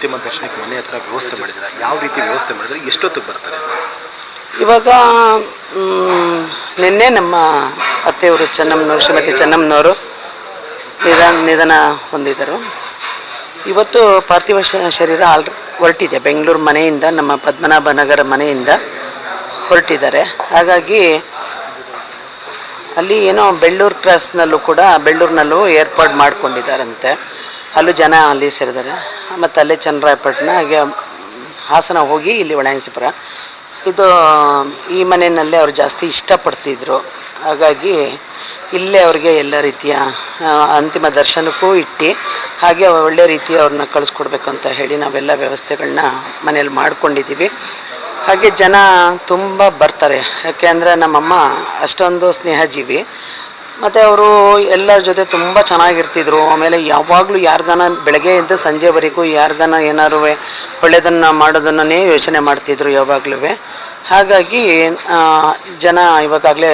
ಅಂತಿಮ ದರ್ಶನಕ್ಕೆ ಮನೆ ಹತ್ರ ವ್ಯವಸ್ಥೆ ಮಾಡಿದ್ರೆ ಯಾವ ರೀತಿ ವ್ಯವಸ್ಥೆ ಮಾಡಿದ್ರೆ ಎಷ್ಟೊತ್ತಿಗೆ ಬರ್ತಾರೆ? ಇವಾಗ ನಿನ್ನೆ ನಮ್ಮ ಅತ್ತೆಯವರು ಚೆನ್ನಮ್ಮನವರು, ಶ್ರೀಮತಿ ಚೆನ್ನಮ್ಮನವರು ನಿಧನ ಹೊಂದಿದರು. ಇವತ್ತು ಪಾರ್ಥಿವ ಶರೀರ ಹೊರಟಿದೆ ಬೆಂಗಳೂರು ಮನೆಯಿಂದ, ನಮ್ಮ ಪದ್ಮನಾಭ ನಗರ ಮನೆಯಿಂದ ಹೊರಟಿದ್ದಾರೆ. ಹಾಗಾಗಿ ಅಲ್ಲಿ ಏನೋ ಬೆಳ್ಳೂರು ಕ್ರಾಸ್ನಲ್ಲೂ ಕೂಡ, ಬೆಳ್ಳೂರಿನಲ್ಲೂ ಏರ್ಪಾಡು ಮಾಡ್ಕೊಂಡಿದ್ದಾರಂತೆ. ಅಲ್ಲೂ ಜನ ಅಲ್ಲಿ ಸೇರಿದ್ದಾರೆ. ಮತ್ತು ಅಲ್ಲೇ ಚನ್ನರಾಯಪಟ್ಟಣ, ಹಾಗೆ ಹಾಸನ ಹೋಗಿ ಇಲ್ಲಿ ಒಳಾಯನಸಿಪುರ, ಇದು ಈ ಮನೆಯಲ್ಲೇ ಅವ್ರು ಜಾಸ್ತಿ ಇಷ್ಟಪಡ್ತಿದ್ರು. ಹಾಗಾಗಿ ಇಲ್ಲೇ ಅವ್ರಿಗೆ ಎಲ್ಲ ರೀತಿಯ ಅಂತಿಮ ದರ್ಶನಕ್ಕೂ ಇಟ್ಟು, ಹಾಗೆ ಒಳ್ಳೆ ರೀತಿ ಅವ್ರನ್ನ ಕಳಿಸ್ಕೊಡ್ಬೇಕು ಅಂತ ಹೇಳಿ ನಾವೆಲ್ಲ ವ್ಯವಸ್ಥೆಗಳನ್ನ ಮನೇಲಿ ಮಾಡ್ಕೊಂಡಿದ್ದೀವಿ. ಹಾಗೆ ಜನ ತುಂಬ ಬರ್ತಾರೆ. ಯಾಕೆಂದರೆ ನಮ್ಮಮ್ಮ ಅಷ್ಟೊಂದು ಸ್ನೇಹಜೀವಿ, ಮತ್ತು ಅವರು ಎಲ್ಲರ ಜೊತೆ ತುಂಬ ಚೆನ್ನಾಗಿರ್ತಿದ್ರು. ಆಮೇಲೆ ಯಾವಾಗಲೂ ಯಾರಿಗಾನ ಬೆಳಗ್ಗೆಯಿಂದ ಸಂಜೆವರೆಗೂ ಯಾರಿಗಾನ ಏನಾರು ಒಳ್ಳೆಯದನ್ನು ಮಾಡೋದನ್ನೇ ಯೋಚನೆ ಮಾಡ್ತಿದ್ರು ಯಾವಾಗಲೂ. ಹಾಗಾಗಿ ಜನ ಇವಾಗಲೇ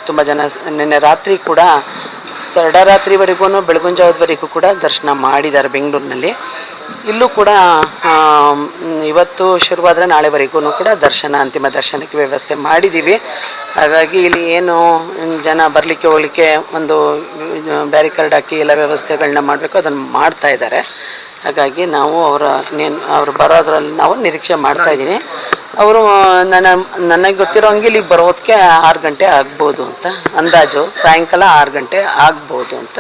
ತುಂಬ ಜನ ನಿನ್ನೆ ರಾತ್ರಿ ಕೂಡ ತಡರಾತ್ರಿವರೆಗೂ ಬೆಳಗಿನ ಜಾವದವರೆಗೂ ಕೂಡ ದರ್ಶನ ಮಾಡಿದ್ದಾರೆ ಬೆಂಗಳೂರಿನಲ್ಲಿ. ಇಲ್ಲೂ ಕೂಡ ಇವತ್ತು ಶುರುವಾದರೆ ನಾಳೆವರೆಗೂ ಕೂಡ ಅಂತಿಮ ದರ್ಶನಕ್ಕೆ ವ್ಯವಸ್ಥೆ ಮಾಡಿದ್ದೀವಿ. ಹಾಗಾಗಿ ಇಲ್ಲಿ ಏನು ಜನ ಬರಲಿಕ್ಕೆ ಹೋಗಲಿಕ್ಕೆ ಒಂದು ಬ್ಯಾರಿಕೇಡ್ ಹಾಕಿ ಎಲ್ಲ ವ್ಯವಸ್ಥೆಗಳನ್ನ ಮಾಡಬೇಕು, ಅದನ್ನು ಮಾಡ್ತಾ ಇದ್ದಾರೆ. ಹಾಗಾಗಿ ನಾವು ಅವರು ಬರೋದ್ರಲ್ಲಿ ನಾವು ನಿರೀಕ್ಷೆ ಮಾಡ್ತಾಯಿದ್ದೀನಿ. ಅವರು ನನಗೆ ಗೊತ್ತಿರೋ ಹಂಗೆ ಇಲ್ಲಿಗೆ ಬರೋದಕ್ಕೆ 6 ಗಂಟೆ ಆಗ್ಬೋದು ಅಂತ ಅಂದಾಜು, ಸಾಯಂಕಾಲ 6 ಗಂಟೆ ಆಗ್ಬೋದು ಅಂತ.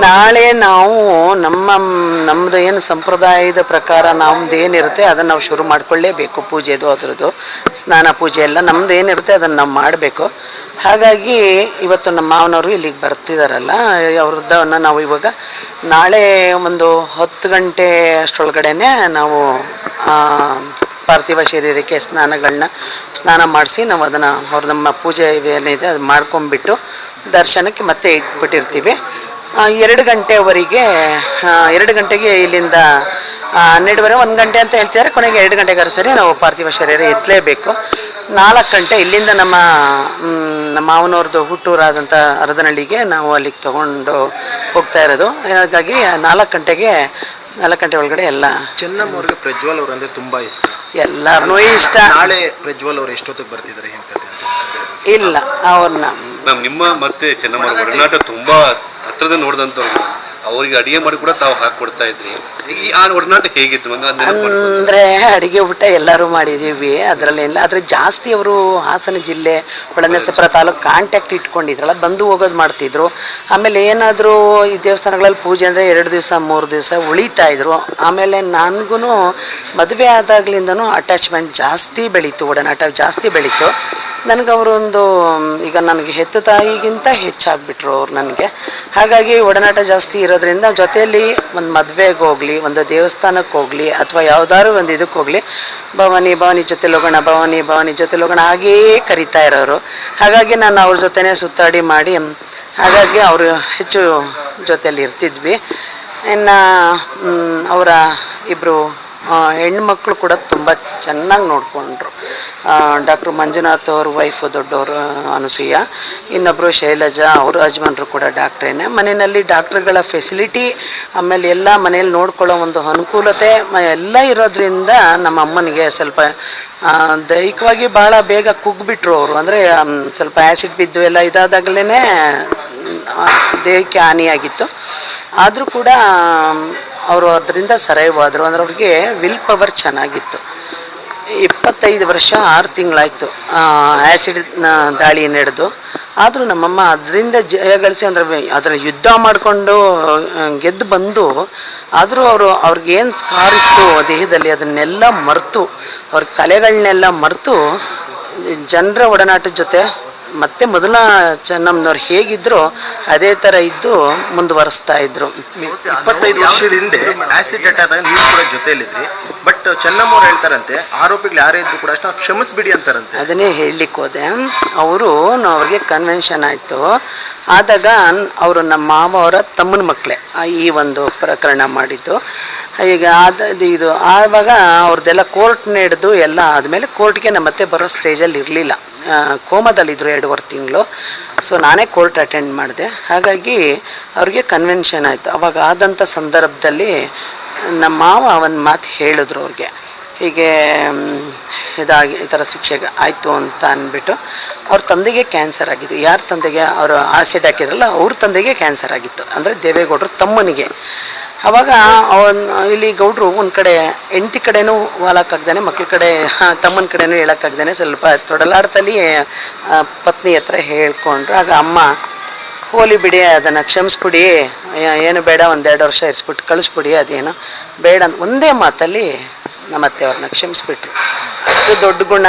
ನಾಳೆ ನಾವು ನಮ್ಮದು ಏನು ಸಂಪ್ರದಾಯದ ಪ್ರಕಾರ ನಮ್ದು ಏನಿರುತ್ತೆ ಅದನ್ನು ನಾವು ಶುರು ಮಾಡ್ಕೊಳ್ಳೇಬೇಕು. ಪೂಜೆದು ಅದರದ್ದು ಸ್ನಾನ ಪೂಜೆ ಎಲ್ಲ ನಮ್ದು ಏನಿರುತ್ತೆ ಅದನ್ನು ನಾವು ಮಾಡಬೇಕು. ಹಾಗಾಗಿ ಇವತ್ತು ನಮ್ಮ ಮಾವನವರು ಇಲ್ಲಿಗೆ ಬರ್ತಿದ್ದಾರಲ್ಲ, ಅವ್ರದ್ದನ್ನು ನಾವು ಇವಾಗ ನಾಳೆ ಒಂದು 10 ಗಂಟೆ ಅಷ್ಟರೊಳಗಡೆ ನಾವು ಪಾರ್ಥಿವ ಶರೀರಕ್ಕೆ ಸ್ನಾನ ಮಾಡಿಸಿ ನಾವು ಅದನ್ನು ನಮ್ಮ ಪೂಜೆ ಏನಿದೆ ಅದು ಮಾಡ್ಕೊಂಡ್ಬಿಟ್ಟು ದರ್ಶನಕ್ಕೆ ಮತ್ತೆ ಇಟ್ಬಿಟ್ಟಿರ್ತೀವಿ. 2 ಗಂಟೆವರೆಗೆ 2 ಗಂಟೆಗೆ ಇಲ್ಲಿಂದ 12:30 1 ಗಂಟೆ ಅಂತ ಹೇಳ್ತಿದ್ದಾರೆ. ಕೊನೆಗೆ 2 ಗಂಟೆಗಾರು ಸರಿ ನಾವು ಪಾರ್ಥಿವ ಶರೀರ ಎತ್ತಲೇಬೇಕು. 4 ಗಂಟೆ ಇಲ್ಲಿಂದ ನಮ್ಮ ಮಾವನವ್ರದ್ದು ಹುಟ್ಟೂರಾದಂಥ ಅರದನಹಳ್ಳಿಗೆ ನಾವು ಅಲ್ಲಿಗೆ ತೊಗೊಂಡು ಹೋಗ್ತಾ ಇರೋದು. ಹಾಗಾಗಿ 4 ಗಂಟೆ ಒಳಗಡೆ ಎಲ್ಲ. ಚೆನ್ನಮ್ಮವ್ರಿಗೆ ಪ್ರಜ್ವಲ್ ಅವರು ಅಂದರೆ ತುಂಬ ಇಷ್ಟ, ಎಲ್ಲರನ್ನೂ ಇಷ್ಟ. ನಾಳೆ ಪ್ರಜ್ವಲ್ ಅವರು ಎಷ್ಟೊತ್ತಿಗೆ ಬರ್ತಿದ್ದಾರೆ ಏನು ಕತೆ ಅಂತ? ಇಲ್ಲ, ಅವ್ರನ್ನ ನಿಮ್ಮ ಮತ್ತೆ ಚೆನ್ನಮ್ಮ ಒಡನಾಟ ತುಂಬ ಹತ್ರದ ನೋಡಿದಂಥವ್ರು, ಅವರಿಗೆ ಅಡುಗೆ ಮಾಡಿ ಕೂಡ ತಾವು ಹಾಕಿಕೊಡ್ತಾ ಇದ್ರಿ. ಆ ಒಡನಾಟ ಹೇಗಿತ್ತು ಅಂದರೆ ಅಡುಗೆ ಊಟ ಎಲ್ಲರೂ ಮಾಡಿದ್ದೀವಿ, ಅದರಲ್ಲೇನಿಲ್ಲ. ಆದರೆ ಜಾಸ್ತಿ ಅವರು ಹಾಸನ ಜಿಲ್ಲೆ ಹೊಳೆನರಸೀಪುರ ತಾಲೂಕು ಕಾಂಟ್ಯಾಕ್ಟ್ ಇಟ್ಕೊಂಡಿದ್ರಲ್ಲ, ಬಂದು ಹೋಗೋದು ಮಾಡ್ತಿದ್ರು. ಆಮೇಲೆ ಏನಾದರೂ ಈ ದೇವಸ್ಥಾನಗಳಲ್ಲಿ ಪೂಜೆ ಅಂದರೆ 2 ದಿವಸ 3 ದಿವಸ ಉಳಿತಾ ಇದ್ರು. ಆಮೇಲೆ ನನಗೂ ಮದುವೆ ಆದಾಗ್ಲಿಂದನೂ ಅಟ್ಯಾಚ್ಮೆಂಟ್ ಜಾಸ್ತಿ ಬೆಳೀತು, ಒಡನಾಟ ಜಾಸ್ತಿ ಬೆಳೀತು. ನನಗೆ ಅವರೊಂದು ಈಗ ನನಗೆ ಹೆತ್ತ ತಾಯಿಗಿಂತ ಹೆಚ್ಚಾಗ್ಬಿಟ್ರು ಅವ್ರು ನನಗೆ. ಹಾಗಾಗಿ ಒಡನಾಟ ಜಾಸ್ತಿ ಇರೋದ್ರಿಂದ ಜೊತೆಯಲ್ಲಿ ಒಂದು ಮದುವೆಗೆ ಹೋಗಲಿ, ಒಂದು ದೇವಸ್ಥಾನಕ್ಕೆ ಹೋಗಲಿ, ಅಥವಾ ಯಾವುದಾದ್ರು ಒಂದು ಇದಕ್ಕೆ ಹೋಗಲಿ, ಭವಾನಿ ಜೊತೆಲಿ ಹೋಗೋಣ, ಭವಾನಿ ಜೊತೆಲಿ ಹೋಗೋಣ ಹಾಗೆಯೇ ಕರಿತಾ ಇರೋರು. ಹಾಗಾಗಿ ನಾನು ಅವ್ರ ಜೊತೆನೇ ಸುತ್ತಾಡಿ ಮಾಡಿ, ಹಾಗಾಗಿ ಅವರು ಹೆಚ್ಚು ಜೊತೆಯಲ್ಲಿ ಇರ್ತಿದ್ವಿ. ಇನ್ನು ಅವರ ಇಬ್ಬರು ಹೆಣ್ಮಕ್ಳು ಕೂಡ ತುಂಬ ಚೆನ್ನಾಗಿ ನೋಡಿಕೊಂಡ್ರು. ಡಾಕ್ಟ್ರ್ ಮಂಜುನಾಥ್ ಅವ್ರ ವೈಫು ದೊಡ್ಡವರು ಅನಸೂಯ, ಇನ್ನೊಬ್ಬರು ಶೈಲಜಾ, ಅವರು ಯಜಮಾನರು ಕೂಡ ಡಾಕ್ಟ್ರೇನೆ. ಮನೆಯಲ್ಲಿ ಡಾಕ್ಟ್ರುಗಳ ಫೆಸಿಲಿಟಿ, ಆಮೇಲೆ ಎಲ್ಲ ಮನೇಲಿ ನೋಡ್ಕೊಳ್ಳೋ ಒಂದು ಅನುಕೂಲತೆ ಎಲ್ಲ ಇರೋದ್ರಿಂದ ನಮ್ಮ ಅಮ್ಮನಿಗೆ ಸ್ವಲ್ಪ ದೈಹಿಕವಾಗಿ ಭಾಳ ಬೇಗ ಕುಗ್ಬಿಟ್ರು ಅವರು. ಅಂದರೆ ಸ್ವಲ್ಪ ಆ್ಯಸಿಡ್ ಬಿದ್ದು ಎಲ್ಲ ಇದಾದಾಗಲೇ ದೇಹಕ್ಕೆ ಹಾನಿಯಾಗಿತ್ತು. ಆದರೂ ಕೂಡ ಅವರು ಅದರಿಂದ ಸರೈವಾದರು. ಅಂದರೆ ಅವ್ರಿಗೆ ವಿಲ್ ಪವರ್ ಚೆನ್ನಾಗಿತ್ತು. 25 ವರ್ಷ 6 ತಿಂಗಳಾಯಿತು ಆ್ಯಸಿಡ್ ದಾಳಿ ನಡೆದು. ಆದರೂ ನಮ್ಮಮ್ಮ ಅದರಿಂದ ಜಯ ಗಳಿಸಿ, ಅಂದರೆ ಅದರ ಯುದ್ಧ ಮಾಡಿಕೊಂಡು ಗೆದ್ದು ಬಂದು, ಆದರೂ ಅವ್ರಿಗೇನು ಸ್ಕಾರ್ ಇತ್ತು ದೇಹದಲ್ಲಿ ಅದನ್ನೆಲ್ಲ ಮರೆತು, ಅವ್ರ ಕಲೆಗಳನ್ನೆಲ್ಲ ಮರೆತು ಜನರ ಒಡನಾಟದ ಜೊತೆ ಮತ್ತೆ ಮೊದಲ ಚೆನ್ನಮ್ಮನವ್ರು ಹೇಗಿದ್ರು ಅದೇ ಥರ ಇದ್ದು ಮುಂದುವರಿಸ್ತಾ ಇದ್ರು. 25 ವರ್ಷದ ಹಿಂದೆ ಆ್ಯಸಿಡ್ ಅಟ್ಯಾಕ್ ಆದಾಗ ನೀವು ಕೂಡ ಜೊತೆಯಲ್ಲಿದ್ರಿ. ಬಟ್ ಚೆನ್ನಮ್ಮವ್ರು ಹೇಳ್ತಾರಂತೆ, ಆರೋಪಿಗಳು ಯಾರೇ ಇದ್ರು ಕೂಡ ಅಷ್ಟು ಕ್ಷಮಿಸ್ಬಿಡಿ ಅಂತಾರಂತೆ. ಅದನ್ನೇ ಹೇಳಲಿಕ್ಕೆ ಹೋದೆ. ಅವ್ರಿಗೆ ಕನ್ವೆನ್ಷನ್ ಆಯಿತು. ಆದಾಗ ಅವರು ನಮ್ಮ ಮಾವ ಅವರ ತಮ್ಮನ ಮಕ್ಕಳೇ ಈ ಒಂದು ಪ್ರಕರಣ ಮಾಡಿದ್ದು. ಈಗ ಆವಾಗ ಅವ್ರದ್ದೆಲ್ಲ ಕೋರ್ಟ್ ನಡೆದು ಎಲ್ಲ ಆದಮೇಲೆ ಕೋರ್ಟ್ಗೆ ನಮ್ಮ ಮತ್ತೆ ಬರೋ ಸ್ಟೇಜಲ್ಲಿ ಇರಲಿಲ್ಲ. ಕೋಮದಲ್ಲಿದ್ದರು 2.5 ತಿಂಗಳು. ಸೊ ನಾನೇ ಕೋರ್ಟ್ ಅಟೆಂಡ್ ಮಾಡಿದೆ. ಹಾಗಾಗಿ ಅವ್ರಿಗೆ ಕನ್ವೆನ್ಷನ್ ಆಯಿತು. ಅವಾಗ ಆದಂಥ ಸಂದರ್ಭದಲ್ಲಿ ನಮ್ಮ ಮಾವ ಒಂದು ಮಾತು ಹೇಳಿದ್ರು ಅವ್ರಿಗೆ, ಹೀಗೆ ಈ ಥರ ಶಿಕ್ಷೆ ಆಯಿತು ಅಂತ ಅಂದ್ಬಿಟ್ಟು. ಅವ್ರ ತಂದೆಗೆ ಕ್ಯಾನ್ಸರ್ ಆಗಿತ್ತು. ಯಾರ ತಂದೆಗೆ ಅವರು ಆಸಿಡ್ ಹಾಕಿದ್ರಲ್ಲ ಅವ್ರ ತಂದೆಗೆ ಕ್ಯಾನ್ಸರ್ ಆಗಿತ್ತು, ಅಂದರೆ ದೇವೇಗೌಡರು ತಮ್ಮನಿಗೆ. ಆವಾಗ ಇಲ್ಲಿ ಗೌಡ್ರು ಒಂದು ಕಡೆ ಹೆಂಡತಿ ಕಡೆನೂ ವಾಲಕ್ಕಾಗ್ದಾನೆ, ಮಕ್ಳ ಕಡೆ ತಮ್ಮನ ಕಡೆನೂ ಹೇಳೋಕ್ಕಾಗ್ದಾನೆ ಸ್ವಲ್ಪ ತೊಡಲಾಡ್ತಲ್ಲಿ ಪತ್ನಿ ಹತ್ರ ಹೇಳ್ಕೊಂಡ್ರು. ಆಗ ಅಮ್ಮ, ಹೋಲಿ ಬಿಡಿ, ಅದನ್ನು ಕ್ಷಮಿಸ್ಬಿಡಿ, ಏನು ಬೇಡ, 1-2 ವರ್ಷ ಇರಿಸ್ಬಿಟ್ಟು ಕಳಿಸ್ಬಿಡಿ, ಅದೇನು ಬೇಡ ಅಂತ ಒಂದೇ ಮಾತಲ್ಲಿ ನಮ್ಮತ್ತೆ ಅವ್ರನ್ನ ಕ್ಷಮಿಸ್ಬಿಟ್ರು. ಅಷ್ಟು ದೊಡ್ಡ ಗುಣ.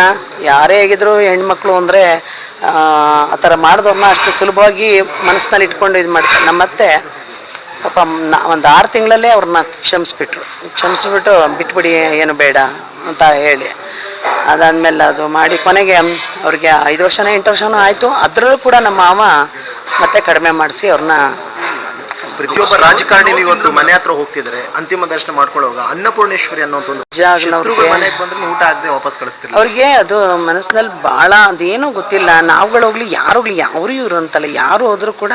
ಯಾರೇ ಆಗಿದ್ರು ಹೆಣ್ಮಕ್ಳು ಅಂದರೆ ಆ ಥರ ಮಾಡಿದವ್ರನ್ನ ಅಷ್ಟು ಸುಲಭವಾಗಿ ಮನಸ್ಸಿನಲ್ಲಿ ಇಟ್ಕೊಂಡು ಇದು ಮಾಡ್ತಾರೆ. ನಮ್ಮತ್ತೆ ಪಾಪ 1-6 ತಿಂಗಳಲ್ಲೇ ಅವ್ರನ್ನ ಕ್ಷಮಿಸ್ಬಿಟ್ಟು ಬಿಟ್ಬಿಡಿ, ಏನು ಬೇಡ ಅಂತ ಹೇಳಿ ಅದಾದಮೇಲೆ ಅದು ಮಾಡಿ ಕೊನೆಗೆ ಅವ್ರಿಗೆ 5 ವರ್ಷನೋ 8 ವರ್ಷನೋ ಆಯಿತು. ಅದರಲ್ಲೂ ಕೂಡ ನಮ್ಮ ಮಾವ ಮತ್ತೆ ಕಡಿಮೆ ಮಾಡಿಸಿ ಅವ್ರನ್ನ. ಪ್ರತಿಯೊಬ್ಬ ರಾಜಕಾರಣಿ ಇವತ್ತು ಮನೆ ಹತ್ರ ಹೋಗ್ತಿದ್ದಾರೆ, ಅಂತಿಮ ದರ್ಶನ ಮಾಡ್ಕೊಳ್ಳೋವಾಗ ಅನ್ನಪೂರ್ಣೇಶ್ವರಿ ಅನ್ನೋ ಒಂದು ಮನೆಗೆ ಬಂದ್ರೆ ಊಟ ಆಗದೆ ವಾಪಸ್ ಕಳಿಸ್ತಾರೆ. ಅವ್ರಿಗೆ ಅದು ಮನಸ್ಸಿನಲ್ಲಿ ಭಾಳ ಅದೇನೂ ಗೊತ್ತಿಲ್ಲ. ನಾವುಗಳೋಗ್ಲಿ ಯಾರೋಗ್ಲಿ, ಯಾರು ಇವರು ಅಂತಲ್ಲ, ಯಾರು ಹೋದರೂ ಕೂಡ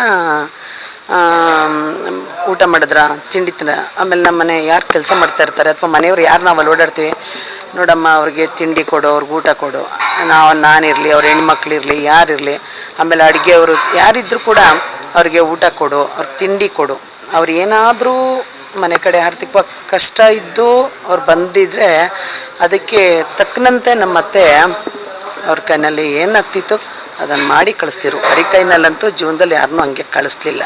ಊಟ ಮಾಡಿದ್ರ, ತಿಂಡಿ ತಿಂದ್ರ. ಆಮೇಲೆ ನಮ್ಮ ಮನೆ ಯಾರು ಕೆಲಸ ಮಾಡ್ತಾ ಇರ್ತಾರೆ ಅಥವಾ ಮನೆಯವ್ರು ಯಾರು ನಾವು ಅಲ್ಲಿ ಓಡಾಡ್ತೀವಿ, ನೋಡಮ್ಮ ಅವ್ರಿಗೆ ತಿಂಡಿ ಕೊಡು, ಅವ್ರಿಗೆ ಊಟ ಕೊಡು, ನಾನಿರಲಿ, ಅವ್ರ ಹೆಣ್ಮಕ್ಳಿರಲಿ, ಯಾರಿರಲಿ, ಆಮೇಲೆ ಅಡುಗೆಯವರು ಯಾರಿದ್ರು ಕೂಡ ಅವ್ರಿಗೆ ಊಟ ಕೊಡು, ಅವ್ರಿಗೆ ತಿಂಡಿ ಕೊಡು. ಅವ್ರು ಏನಾದರೂ ಮನೆ ಕಡೆ ಆರ್ಥಿಕವಾಗಿ ಕಷ್ಟ ಇದ್ದು ಅವ್ರು ಬಂದಿದ್ರೆ ಅದಕ್ಕೆ ತಕ್ಕನಂತೆ ನಮ್ಮತ್ತೆ ಅವ್ರ ಕೈನಲ್ಲಿ ಏನಾಗ್ತಿತ್ತು ಅದನ್ನು ಮಾಡಿ ಕಳಿಸ್ತಿರು. ಕೈನಲ್ಲಂತೂ ಜೀವನದಲ್ಲಿ ಯಾರನ್ನೂ ಹಂಗೆ ಕಳಿಸ್ಲಿಲ್ಲ.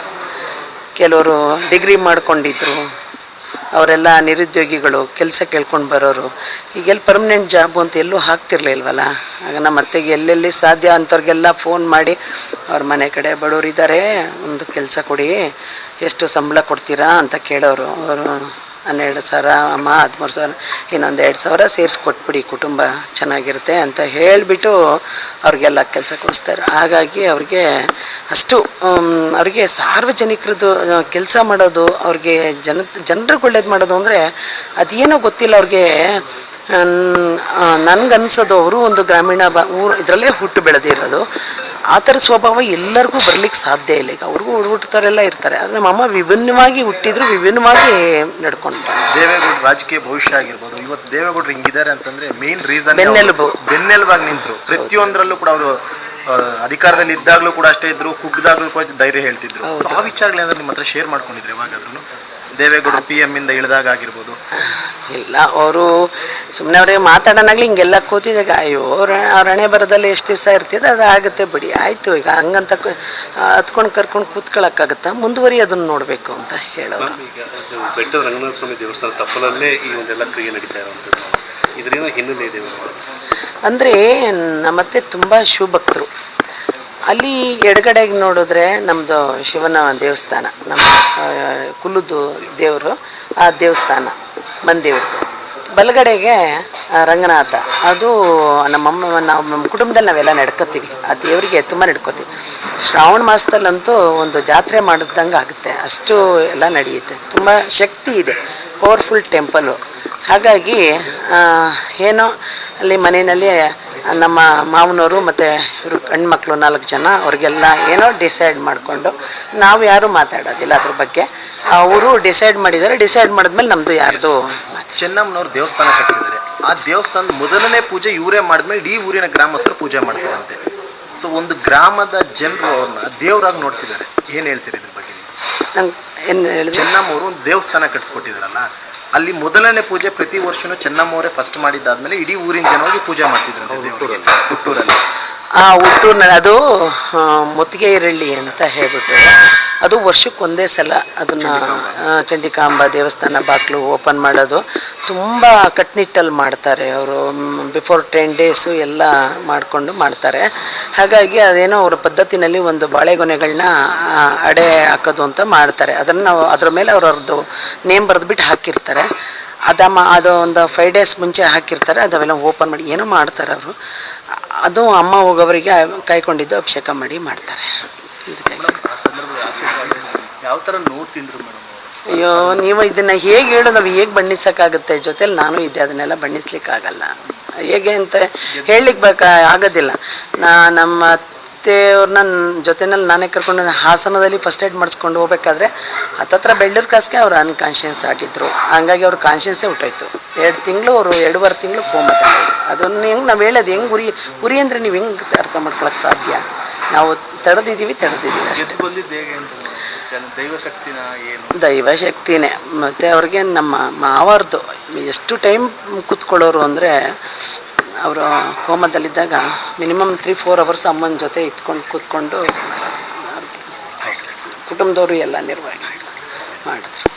ಕೆಲವರು ಡಿಗ್ರಿ ಮಾಡ್ಕೊಂಡಿದ್ರು, ಅವರೆಲ್ಲ ನಿರುದ್ಯೋಗಿಗಳು, ಕೆಲಸ ಕೇಳ್ಕೊಂಡು ಬರೋರು. ಈಗೆಲ್ಲ ಪರ್ಮನೆಂಟ್ ಜಾಬು ಅಂತ ಎಲ್ಲೂ ಹಾಕ್ತಿರ್ಲಿಲ್ವಲ್ಲ. ಆಗ ನಮ್ಮ ಅತ್ತೆಗೆ ಎಲ್ಲೆಲ್ಲಿ ಸಾಧ್ಯ ಅಂಥವ್ರಿಗೆಲ್ಲ ಫೋನ್ ಮಾಡಿ ಅವ್ರ ಮನೆ ಕಡೆ ಬಡವರಿದ್ದಾರೆ, ಒಂದು ಕೆಲಸ ಕೊಡಿ, ಎಷ್ಟು ಸಂಬಳ ಕೊಡ್ತೀರಾ ಅಂತ ಕೇಳೋರು. ಅವರು 12,000 ಅಮ್ಮ, 13,000, ಇನ್ನೊಂದು 2,000 ಸೇರಿಸ್ಕೊಟ್ಬಿಡಿ, ಕುಟುಂಬ ಚೆನ್ನಾಗಿರುತ್ತೆ ಅಂತ ಹೇಳಿಬಿಟ್ಟು ಅವ್ರಿಗೆಲ್ಲ ಕೆಲಸ ಕೊಡಿಸ್ತಾರೆ. ಹಾಗಾಗಿ ಅವ್ರಿಗೆ ಅಷ್ಟು ಅವ್ರಿಗೆ ಸಾರ್ವಜನಿಕರದ್ದು ಕೆಲಸ ಮಾಡೋದು, ಅವ್ರಿಗೆ ಜನರಿಗೆ ಒಳ್ಳೇದು ಮಾಡೋದು ಅಂದರೆ ಅದೇನೋ ಗೊತ್ತಿಲ್ಲ ಅವ್ರಿಗೆ. ನನಗನ್ಸೋದು ಅವರು ಒಂದು ಗ್ರಾಮೀಣ ಊರು ಇದರಲ್ಲೇ ಹುಟ್ಟು ಬೆಳೆದಿರೋದು. ಆ ಥರ ಸ್ವಭಾವ ಎಲ್ಲರಿಗೂ ಬರ್ಲಿಕ್ಕೆ ಸಾಧ್ಯ ಇಲ್ಲ. ಈಗ ಅವ್ರಿಗೂ ಹುಟ್ಟುತ್ತಾರೆಲ್ಲ ಇರ್ತಾರೆ, ಆದರೆ ನಮ್ಮಮ್ಮ ವಿಭಿನ್ನವಾಗಿ ಹುಟ್ಟಿದ್ರು, ವಿಭಿನ್ನವಾಗಿ ನಡ್ಕೊಂಡ್ರು. ದೇವೇಗೌಡ ರಾಜಕೀಯ ಭವಿಷ್ಯ ಆಗಿರ್ಬೋದು. ಇವತ್ತು ದೇವೇಗೌಡರು ಹಿಂಗಿದ್ದಾರೆ ಅಂತಂದ್ರೆ ಮೇನ್ ರೀಸನ್ ಬೆನ್ನೆಲುಬಾಗಿ ನಿಂತರು. ಪ್ರತಿಯೊಂದರಲ್ಲೂ ಕೂಡ ಅವರು ಅಧಿಕಾರದಲ್ಲಿ ಇದ್ದಾಗಲೂ ಕೂಡ ಅಷ್ಟೇ ಇದ್ರು, ಕುಗ್ಗಿದಾಗಲೂ ಕೂಡ ಧೈರ್ಯ ಹೇಳ್ತಿದ್ರು. ಆ ವಿಚಾರಗಳೇನಾದ್ರೂ ನಿಮ್ಮ ಹತ್ರ ಶೇರ್ ಮಾಡ್ಕೊಂಡಿದ್ರೆ ಯಾವಾಗಾದ್ರೂ? ದೇವೇಗೌಡರು PM ಇಂದ ಇಳಿದಾಗ ಆಗಿರ್ಬೋದು. ಇಲ್ಲ, ಅವರು ಸುಮ್ಮನೆ ಅವ್ರಿಗೆ ಮಾತಾಡೋನಾಗ್ಲಿ ಹಿಂಗೆಲ್ಲ ಕೂತಿದಾಗ ಅಯ್ಯೋ ಅವ್ರ ಹಣೆ ಬರದಲ್ಲಿ ಎಷ್ಟು ದಿವಸ ಇರ್ತಿದೆ ಅದು ಆಗುತ್ತೆ ಬಿಡಿ, ಆಯಿತು ಈಗ ಹಂಗಂತ ಹತ್ಕೊಂಡು ಕರ್ಕೊಂಡು ಕೂತ್ಕೊಳ್ಳೋಕ್ಕಾಗತ್ತಾ, ಮುಂದುವರಿ ಅದನ್ನು ನೋಡಬೇಕು ಅಂತ ಹೇಳೋರು. ಈಗ ಬೆಟ್ಟದ ರಂಗನಾಥ ಸ್ವಾಮಿ ದೇವಸ್ಥಾನ ತಪ್ಪಲಲ್ಲೇ ಈ ಒಂದೆಲ್ಲ ಕ್ರಿಯೆ ನಡೀತಾ ಇರುವಂಥದ್ದು, ಇದರಿಂದ ಹಿನ್ನೆಲೆ ಇದೆ ಅಂದರೆ ನಮ್ಮತ್ತೆ ತುಂಬ ಶಿವಭಕ್ತರು. ಅಲ್ಲಿ ಎಡಗಡೆಗೆ ನೋಡಿದ್ರೆ ನಮ್ಮದು ಶಿವನ ದೇವಸ್ಥಾನ, ನಮ್ಮ ಕುಲುದು ದೇವರು, ಆ ದೇವಸ್ಥಾನ ಮಂದೇವ್ರದ್ದು. ಬಲಗಡೆಗೆ ರಂಗನಾಥ, ಅದು ನಮ್ಮಮ್ಮ ನಮ್ಮ ಕುಟುಂಬದಲ್ಲಿ ನಾವೆಲ್ಲ ನಡ್ಕೋತೀವಿ. ಆ ದೇವರಿಗೆ ತುಂಬ ನಡ್ಕೋತೀವಿ. ಶ್ರಾವಣ ಮಾಸದಲ್ಲಂತೂ ಒಂದು ಜಾತ್ರೆ ಮಾಡಿದಂಗೆ ಆಗುತ್ತೆ, ಅಷ್ಟು ಎಲ್ಲ ನಡೆಯುತ್ತೆ. ತುಂಬ ಶಕ್ತಿ ಇದೆ, ಪವರ್ಫುಲ್ ಟೆಂಪಲು. ಹಾಗಾಗಿ ಏನೋ ಅಲ್ಲಿ ಮನೆಯಲ್ಲಿ ನಮ್ಮ ಮಾವನವರು ಮತ್ತು ಇವರು ಹೆಣ್ಮಕ್ಳು 4 ಜನ, ಅವ್ರಿಗೆಲ್ಲ ಏನೋ ಡಿಸೈಡ್ ಮಾಡಿಕೊಂಡು, ನಾವು ಯಾರೂ ಮಾತಾಡೋದಿಲ್ಲ ಅದ್ರ ಬಗ್ಗೆ. ಅವರು ಡಿಸೈಡ್ ಮಾಡಿದ್ದಾರೆ. ಡಿಸೈಡ್ ಮಾಡಿದ್ಮೇಲೆ ನಮ್ಮದು ಯಾರ್ದು. ಚೆನ್ನಮ್ಮನವ್ರು ದೇವಸ್ಥಾನ ಕಟ್ಟಿಸಿದ್ದಾರೆ. ಆ ದೇವಸ್ಥಾನದ ಮೊದಲನೇ ಪೂಜೆ ಇವರೇ ಮಾಡಿದ್ಮೇಲೆ ಇಡೀ ಊರಿನ ಗ್ರಾಮಸ್ಥರು ಪೂಜೆ ಮಾಡ್ತಾರಂತೆ. ಸೊ ಒಂದು ಗ್ರಾಮದ ಜನರು ಅವ್ರನ್ನ ದೇವರಾಗಿ ನೋಡ್ತಿದ್ದಾರೆ. ಏನು ಹೇಳ್ತೀರಿ ಇದ್ರ ಬಗ್ಗೆ? ನಂಗೆ ಏನು ಹೇಳಿದೆ, ಚೆನ್ನಮ್ಮವರು ಒಂದು ದೇವಸ್ಥಾನ ಕಟ್ಟಿಸ್ಕೊಟ್ಟಿದ್ದಾರಲ್ಲ, ಅಲ್ಲಿ ಮೊದಲನೇ ಪೂಜೆ ಪ್ರತಿ ವರ್ಷನೂ ಚೆನ್ನಮ್ಮವರೇ ಫಸ್ಟ್ ಮಾಡಿದ್ದಾದ್ಮೇಲೆ ಇಡೀ ಊರಿನ ಜನ ಹೋಗಿ ಪೂಜೆ ಮಾಡ್ತಿದ್ರು ಹುಟ್ಟೂರಲ್ಲಿ. ಆ ಹುಟ್ಟೂರಿನಲ್ಲಿ ಅದು ಮುತ್ತಿಗೆ ಈರಳ್ಳಿ ಅಂತ ಹೇಳ್ಬಿಟ್ಟು ಅದು ವರ್ಷಕ್ಕೆ ಒಂದೇ ಸಲ ಅದನ್ನು ಚಂಡಿಕಾಂಬ ದೇವಸ್ಥಾನ ಬಾಗಿಲು ಓಪನ್ ಮಾಡೋದು. ತುಂಬ ಕಟ್ನಿಟ್ಟಲ್ಲಿ ಮಾಡ್ತಾರೆ ಅವರು. ಬಿಫೋರ್ 10 days ಎಲ್ಲ ಮಾಡಿಕೊಂಡು ಮಾಡ್ತಾರೆ. ಹಾಗಾಗಿ ಅದೇನೋ ಅವರ ಪದ್ಧತಿನಲ್ಲಿ ಒಂದು ಬಾಳೆಗೊನೆಗಳನ್ನ ಅಡೆ ಹಾಕೋದು ಅಂತ ಮಾಡ್ತಾರೆ. ಅದನ್ನು ನಾವು ಅದ್ರ ಮೇಲೆ ಅವ್ರದ್ದು ನೇಮ್ ಬರೆದ್ಬಿಟ್ಟು ಹಾಕಿರ್ತಾರೆ. ಅದು ಒಂದು 5 days ಮುಂಚೆ ಹಾಕಿರ್ತಾರೆ. ಅದವೆಲ್ಲ ಓಪನ್ ಮಾಡಿ ಏನೋ ಮಾಡ್ತಾರೆ ಅವರು. ಅದು ಅಮ್ಮ ಹೋಗೋವರಿಗೆ ಕಾಯ್ಕೊಂಡಿದ್ದು ಅಭಿಷೇಕ ಮಾಡಿ ಮಾಡ್ತಾರೆ. ಯಾವ ಥರ ನೋವು ತಿಂದ್ರು ಮೇಡಮ್? ಅಯ್ಯೋ, ನೀವು ಇದನ್ನು ಹೇಗೆ ಹೇಳೋ, ನಾವು ಹೇಗೆ ಬಣ್ಣಿಸೋಕ್ಕಾಗುತ್ತೆ? ಜೊತೆಲಿ ನಾನು ಇದ್ದೆ, ಅದನ್ನೆಲ್ಲ ಬಣ್ಣಿಸ್ಲಿಕ್ಕಾಗಲ್ಲ. ಹೇಗೆ ಅಂತ ಹೇಳಲಿಕ್ಕೆ ಆಗೋದಿಲ್ಲ. ನಮ್ಮ ಅತ್ತೆಯವ್ರನ್ನ ಜೊತೆಯಲ್ಲಿ ನಾನೇ ಕರ್ಕೊಂಡು ಹಾಸನದಲ್ಲಿ ಫಸ್ಟ್ ಏಡ್ ಮಾಡಿಸ್ಕೊಂಡು ಹೋಗ್ಬೇಕಾದ್ರೆ ಹತ್ತತ್ರ ಬೆಳ್ಳೂರು ಕ್ರಾಸ್ಗೆ ಅವ್ರು ಅನ್ಕಾನ್ಷಿಯಸ್ ಆಗಿದ್ದರು. ಹಂಗಾಗಿ ಅವ್ರ ಕಾನ್ಷಿಯನ್ಸೇ ಹುಟ್ಟೋಯ್ತು. 2 ತಿಂಗಳು ಅವರು 2.5 ತಿಂಗಳು ಕೋಮದಲ್ಲಿ. ಅದನ್ನು ಹೆಂಗೆ ನಾವು ಹೇಳೋದು, ಹೆಂಗೆ ಉರಿ ಅಂದರೆ ನೀವು ಹೆಂಗೆ ಅರ್ಥ ಮಾಡ್ಕೊಳಕ್ಕೆ ಸಾಧ್ಯ? ನಾವು ತಡೆದಿದ್ದೀವಿ ಅಷ್ಟೇ. ದೈವಶಕ್ತಿನೇ. ಮತ್ತು ಅವ್ರಿಗೆ ನಮ್ಮ ಮಾವಾರ್ದು ಎಷ್ಟು ಟೈಮ್ ಕೂತ್ಕೊಳ್ಳೋರು ಅಂದರೆ, ಅವರು ಕೋಮದಲ್ಲಿದ್ದಾಗ ಮಿನಿಮಮ್ 3-4 ಅವರ್ಸ್ ಅಮ್ಮನ ಜೊತೆ ಕೂತ್ಕೊಂಡು ಕುಟುಂಬದವರು ಎಲ್ಲ ನಿರ್ವಹಣೆ ಮಾಡಿದ್ರು.